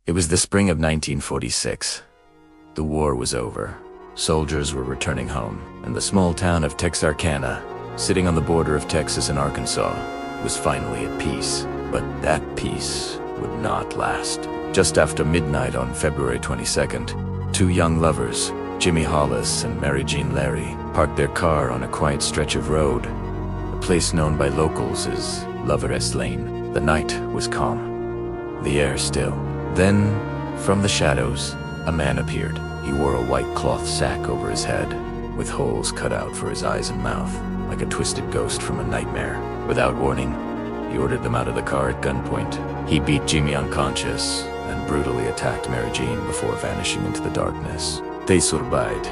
It was the spring of 1946. The war was over. Soldiers were returning home, and the small town of Texarkana, sitting on the border of Texas and Arkansas, was finally at peace. But that peace would not last. Just after midnight on February 22nd, two young lovers, Jimmy Hollis and Mary Jean Larry, parked their car on a quiet stretch of road, a place known by locals as Lover's Lane. The night was calm, the air still. Then, from the shadows, a man appeared. He wore a white cloth sack over his head, with holes cut out for his eyes and mouth, like a twisted ghost from a nightmare. Without warning, he ordered them out of the car at gunpoint. He beat Jimmy unconscious and brutally attacked Mary Jean before vanishing into the darkness. They survived,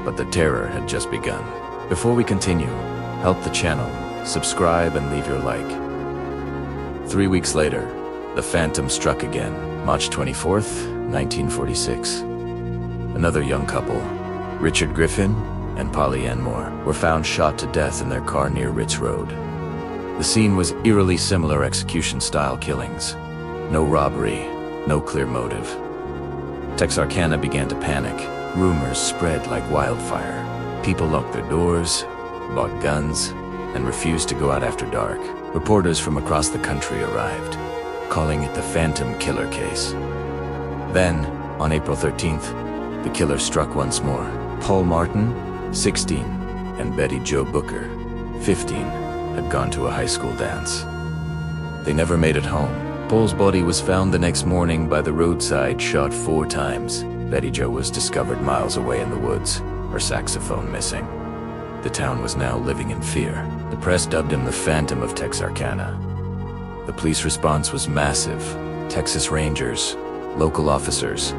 but the terror had just begun. Before we continue, help the channel, subscribe and leave your like. 3 weeks later, the Phantom struck again, March 24th, 1946. Another young couple, Richard Griffin and Polly Ann Moore, were found shot to death in their car near Ritz Road. The scene was eerily similar execution-style killings. No robbery, no clear motive. Texarkana began to panic. Rumors spread like wildfire. People locked their doors, bought guns, and refused to go out after dark. Reporters from across the country arrived, calling it the Phantom Killer case. Then, on April 13th, the killer struck once more. Paul Martin, 16, and Betty Jo Booker, 15, had gone to a high school dance. They never made it home. Paul's body was found the next morning by the roadside, shot 4 times. Betty Jo was discovered miles away in the woods, her saxophone missing. The town was now living in fear. The press dubbed him the Phantom of Texarkana. The police response was massive. Texas Rangers, local officers,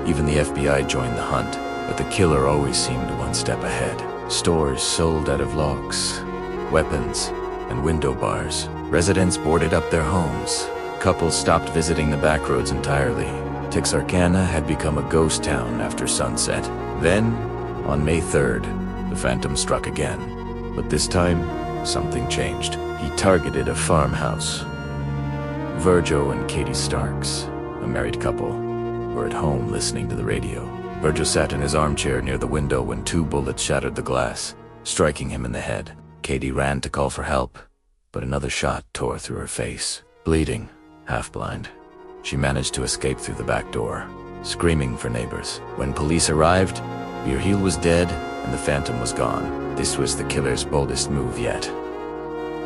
even the FBI joined the hunt, but the killer always seemed one step ahead. Stores sold out of locks, weapons, and window bars. Residents boarded up their homes. Couples stopped visiting the back roads entirely. Texarkana had become a ghost town after sunset. Then, on May 3rd, the Phantom struck again. But this time, something changed. He targeted a farmhouse. Virgil and Katie Starks, a married couple, were at home listening to the radio. Virgil sat in his armchair near the window when 2 bullets shattered the glass, striking him in the head. Katie ran to call for help, but another shot tore through her face. Bleeding, half-blind, she managed to escape through the back door, screaming for neighbors. When police arrived, Virgil was dead and the Phantom was gone. This was the killer's boldest move yet.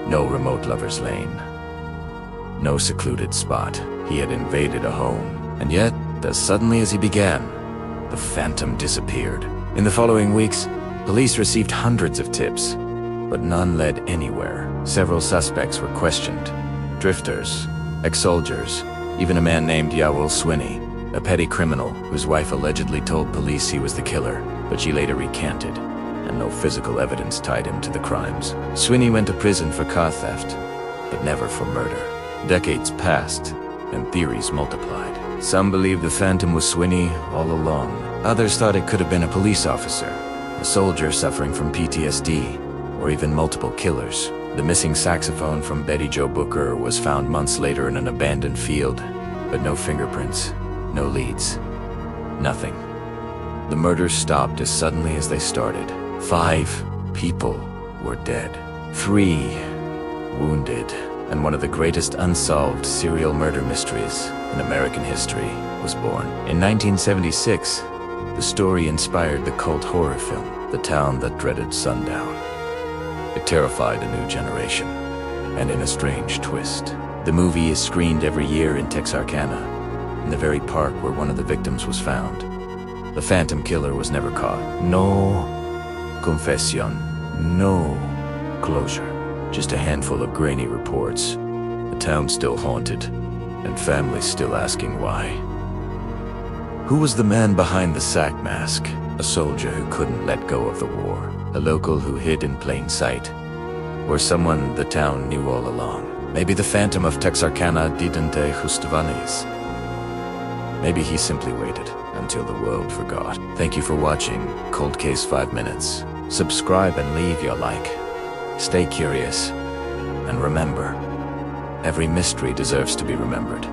No remote lover's lane. No secluded spot. He had invaded a home. And yet, as suddenly as he began, the Phantom disappeared. In the following weeks, police received hundreds of tips, but none led anywhere. Several suspects were questioned. Drifters, ex-soldiers, even a man named Yawul Swinney, a petty criminal whose wife allegedly told police he was the killer, but she later recanted, and no physical evidence tied him to the crimes. Swinney went to prison for car theft, but never for murder. Decades passed, and theories multiplied. Some believed the Phantom was Swinney all along. Others thought it could have been a police officer, a soldier suffering from PTSD, or even multiple killers. The missing saxophone from Betty Jo Booker was found months later in an abandoned field, but no fingerprints, no leads, nothing. The murders stopped as suddenly as they started. 5 people were dead, 3 wounded, and one of the greatest unsolved serial murder mysteries in American history was born. In 1976, the story inspired the cult horror film, The Town That Dreaded Sundown. It terrified a new generation, and in a strange twist. The movie is screened every year in Texarkana, in the very park where one of the victims was found. The Phantom killer was never caught. No confession, no closure. Just a handful of grainy reports. The town still haunted, and families still asking why. Who was the man behind the sack mask? A soldier who couldn't let go of the war. A local who hid in plain sight. Or someone the town knew all along. Maybe the Phantom of Texarkana didn't justvanis. Maybe he simply waited until the world forgot. Thank you for watching Cold Case 5 Minutes. Subscribe and leave your like. Stay curious, and remember, every mystery deserves to be remembered.